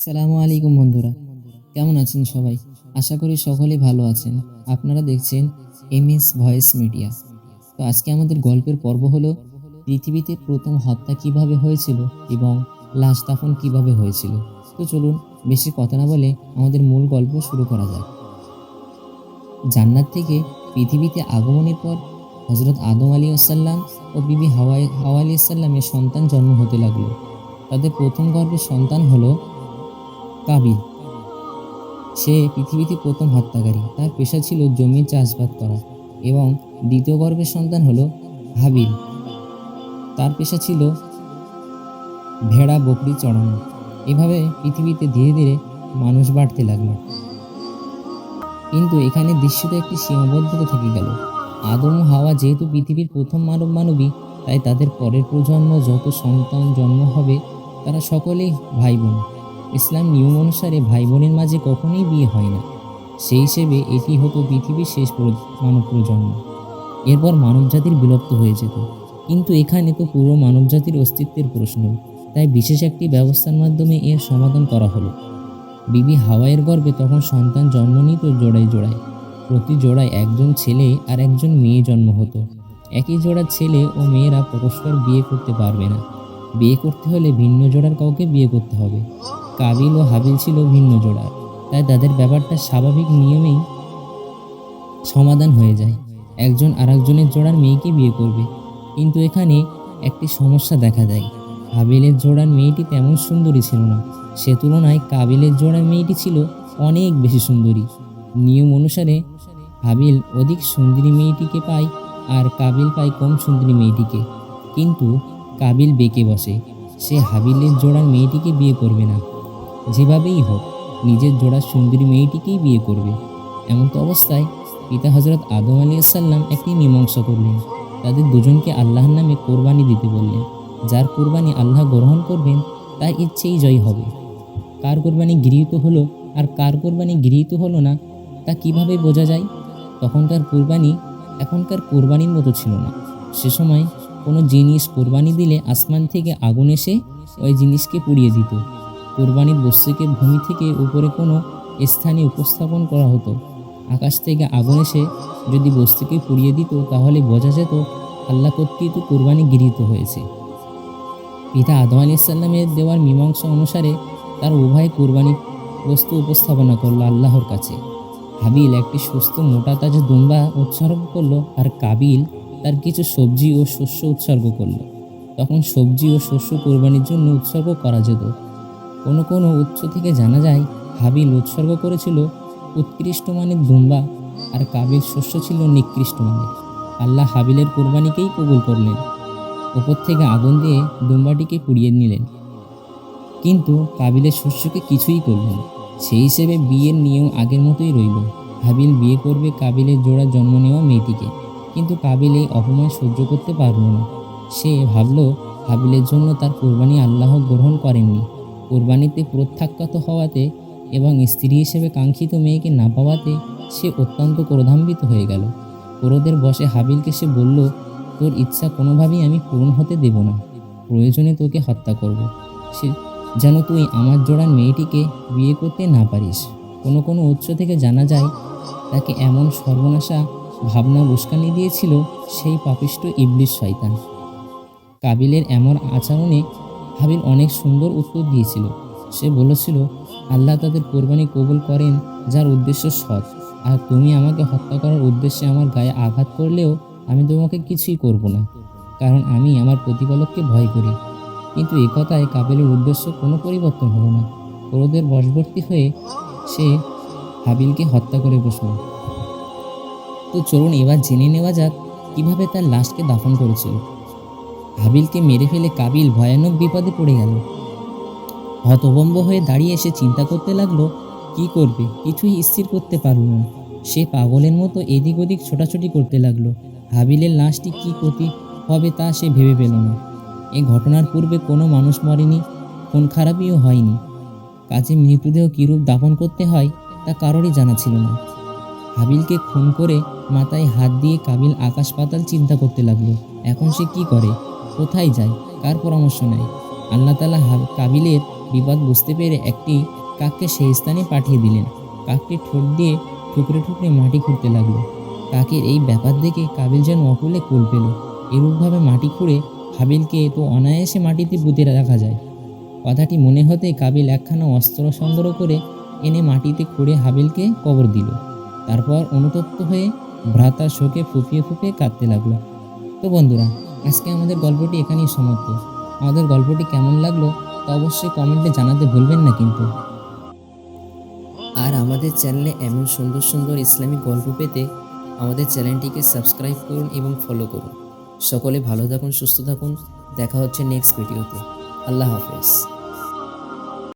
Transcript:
আসসালামু আলাইকুম বন্ধুরা, কেমন আছেন সবাই? আশা করি সকলেই ভালো আছেন। আপনারা দেখছেন এমএস ভয়েস মিডিয়া। তো আজকে আমাদের গল্পের পর্ব হলো পৃথিবীতে প্রথম হত্যা কিভাবে হয়েছিল এবং লাশ দাফন কিভাবে হয়েছিল। তো চলুন বেশি কথা না বলে আমাদের মূল গল্প শুরু করা যাক। জান্নাত থেকে পৃথিবীতে আগমনের পর হযরত আদম আলাইহিসসালাম ও বিবি হাওয়া আলাইহিসসালামের সন্তান জন্ম হতে লাগলো। তাদের প্রথম গর্ভের সন্তান হলো কাবিল। সে পৃথিবীতে প্রথম হত্যাকারী। তার পেশা ছিল জমি চাষবাদ করা। এবং দ্বিতীয় গর্ভের সন্তান হলো হাবিল। তার পেশা ছিল ভেড়া বকরি চড়ানো। এভাবে পৃথিবীতে ধীরে ধীরে মানুষ বাড়তে লাগলো। কিন্তু এখানে দৃশ্যতে একটি সীমাবদ্ধতা থেকে গেল। আদম ও হাওয়া যেহেতু পৃথিবীর প্রথম মানবী, তাই তাদের পরের প্রজন্ম যত সন্তান জন্ম হবে তারা সকলেই ভাই বোন। ইসলাম নিয়ম অনুসারে ভাই বোনের মাঝে কখনোই বিয়ে হয় না। সেই হিসেবে এটি হতো পৃথিবীর শেষ মানব প্রজন্ম। এরপর মানবজাতির বিলুপ্ত হয়ে যেত। কিন্তু এখানে তো পুরো মানবজাতির অস্তিত্বের প্রশ্ন, তাই বিশেষ একটি ব্যবস্থার মাধ্যমে এর সমাধান করা হলো। বিবি হাওয়ায়ের গর্ভে তখন সন্তান জন্ম নিত জোড়ায় জোড়ায়। প্রতি জোড়ায় একজন ছেলে আর একজন মেয়ে জন্ম হতো। একই জোড়ার ছেলে ও মেয়েরা পরস্পর বিয়ে করতে পারবে না। বিয়ে করতে হলে ভিন্ন জোড়ার কাউকে বিয়ে করতে হবে। কাবিল ও হাবিল ছিল ভিন্ন জোড়ার, তাই তাদের ব্যাপারটা স্বাভাবিক নিয়মেই সমাধান হয়ে যায়। একজন আরেকজনের জোড়ার মেয়েকে বিয়ে করবে। কিন্তু এখানে একটি সমস্যা দেখা যায়। হাবিলের জোড়ার মেয়েটি তেমন সুন্দরী ছিল না। সে তুলনায় কাবিলের জোড়ার মেয়েটি ছিল অনেক বেশি সুন্দরী। নিয়ম অনুসারে হাবিল অধিক সুন্দরী মেয়েটিকে পায় আর কাবিল পায় কম সুন্দরী মেয়েটিকে। কিন্তু কাবিল বেঁকে বসে। সে হাবিলের জোড়ার মেয়েটিকে বিয়ে করবে না। যেভাবেই হোক নিজের জোড়ার সুন্দরী মেয়েটিকেই বিয়ে করবে। এমতো অবস্থায় পিতা হযরত আদম আলাইহিসসালাম একটি মীমাংসা করলেন। তাদের দুজনকে আল্লাহর নামে কোরবানি দিতে বললেন। যার কোরবানি আল্লাহ গ্রহণ করবেন তার ইচ্ছেই জয় হবে। কার কোরবানি গৃহীত হলো আর কার কোরবানি গৃহীত হলো না তা কিভাবে বোঝা যায়? তখনকার কোরবানি এখনকার কোরবানির মতো ছিল না। সে সময় কোনো জিনিস কোরবানি দিলে আসমান থেকে আগুন এসে ওই জিনিসকে পুড়িয়ে দিত। কোরবানির বস্তুকে ভূমি থেকে উপরে কোনো স্থানে উপস্থাপন করা হতো। আকাশ থেকে আগুন এসে যদি বস্তুকে পুড়িয়ে দিত তাহলে বোঝা যেত আল্লাহ কর্তৃক কোরবানি গৃহীত হয়েছে। পিতা আদম আলাইহিসসালামের দেওয়ার মীমাংসা অনুসারে তার উভয় কোরবানি বস্তু উপস্থাপনা করলো আল্লাহর কাছে। হাবিল একটি সুস্থ মোটা তাজা দুম্বা উৎসর্গ করলো আর কাবিল তার কিছু সবজি ও শস্য উৎসর্গ করলো। তখন সবজি ও শস্য কোরবানির জন্য উৎসর্গ করা যেত। কোনো কোনো উৎস থেকে জানা যায় হাবিল উৎসর্গ করেছিল উৎকৃষ্ট মানের দুম্বা আর কাবিল শস্য ছিল নিকৃষ্ট মানের। আল্লাহ হাবিলের কোরবানিকেই কবুল করলেন। উপর থেকে আগুন দিয়ে দুম্বাটিকে পুড়িয়ে নিলেন, কিন্তু কাবিলের শস্যকে কিছুই করলেন না। সেই হিসেবে বিয়ের নিয়ম আগের মতোই রইল। হাবিল বিয়ে করবে কাবিলের জোড়া জন্ম নেওয়া মেয়েটিকে। কিন্তু কাবিল এই অপমান সহ্য করতে পারল না। সে ভাবল হাবিলের জন্য তার কোরবানি আল্লাহ গ্রহণ করেননি। কোরবানিতে প্রত্যাখ্যাত হওয়াতে এবং স্ত্রী হিসেবে কাঙ্ক্ষিত মেয়েকে না পাওয়াতে সে অত্যন্ত ক্রোধান্বিত হয়ে গেল। ক্রোধের বশে হাবিলকে সে বলল, তোর ইচ্ছা কোনোভাবেই আমি পূরণ হতে দেব না। প্রয়োজনে তোকে হত্যা করব, সে যেন তুই আমার জোড়ার মেয়েটিকে বিয়ে করতে না পারিস। কোনো কোনো উৎস থেকে জানা যায় তাকে এমন সর্বনাশা ভাবনা উস্কানি দিয়েছিল সেই পাপিষ্ট ইবলিস শয়তান। কাবিলের এমন আচরণে হাবিল অনেক সুন্দর উত্তর দিয়েছিল। সে বলেছিল, আল্লাহ তাদের কোরবানি কবুল করেন যার উদ্দেশ্য সৎ। আর তুমি আমাকে হত্যা করার উদ্দেশ্যে আমার গায়ে আঘাত করলেও আমি তোমাকে কিছুই করব না, কারণ আমি আমার প্রতিপালককে ভয় করি। কিন্তু এ কথায় কাবিলের উদ্দেশ্য কোনো পরিবর্তন হলো না। ক্রোধের বশবর্তী হয়ে সে হাবিলকে হত্যা করে বসল। তো চলুন এবার জেনে নেওয়া যাক কিভাবে তার লাশকে দাফন করেছিল। হাবিলকে মেরে ফেলে কাবিল ভয়ানক বিপদে পড়ে গেল। হতভম্ব হয়ে দাঁড়িয়ে সে চিন্তা করতে লাগলো কি করবে, কিছুই স্থির করতে পারল না। সে পাগলের মতো এদিক ওদিক ছোটাছুটি করতে লাগলো। হাবিলের লাশটি কি ক্ষতি হবে তা সে ভেবে পেল না। এই ঘটনার পূর্বে কোনো মানুষ মরেনি, খুন খারাপিও হয়নি। কাজে মৃতদেহ কীরূপ দাফন করতে হয় তা কারোরই জানা ছিল না। হাবিলকে খুন করে মাথায় হাত দিয়ে কাবিল আকাশ পাতাল চিন্তা করতে লাগলো। এখন সে কি করে, কোথায় যায়, কার পরামর্শ নেয়? আল্লাহ তাআলা কাবিলের বিপদ বুঝতে পেরে একটি কাককে সেই স্থানে পাঠিয়ে দিলেন। কাকটি ঠোঁট দিয়ে ঠুকরে ঠুকরে মাটি খুঁড়তে লাগলো। কাকের এই ব্যাপার দেখে কাবিল যেন অকুলে কুল পেল। এরূপভাবে মাটি খুঁড়ে হাবিলকে তো অনায়াসে মাটিতে পুঁতে রাখা যায়। কথাটি মনে হতে কাবিল একখানা অস্ত্র সংগ্রহ করে এনে মাটিতে খুঁড়ে হাবিলকে কবর দিল। তারপর অনুতপ্ত হয়ে ভ্রাতার শোকে ফুঁপিয়ে ফুঁপিয়ে কাঁদতে লাগলো। তো বন্ধুরা, আজকে আমাদের গল্পটি এখানেই সমাপ্ত। আমাদের গল্পটি কেমন লাগলো তা অবশ্যই কমেন্টে জানাতে ভুলবেন না কিন্তু। আর আমাদের চ্যানেলে এমন সুন্দর সুন্দর ইসলামিক গল্প পেতে আমাদের চ্যানেলটিকে সাবস্ক্রাইব করুন এবং ফলো করুন। সকলে ভালো থাকুন, সুস্থ থাকুন। দেখা হচ্ছে নেক্সট ভিডিওতে। আল্লাহ হাফেজ।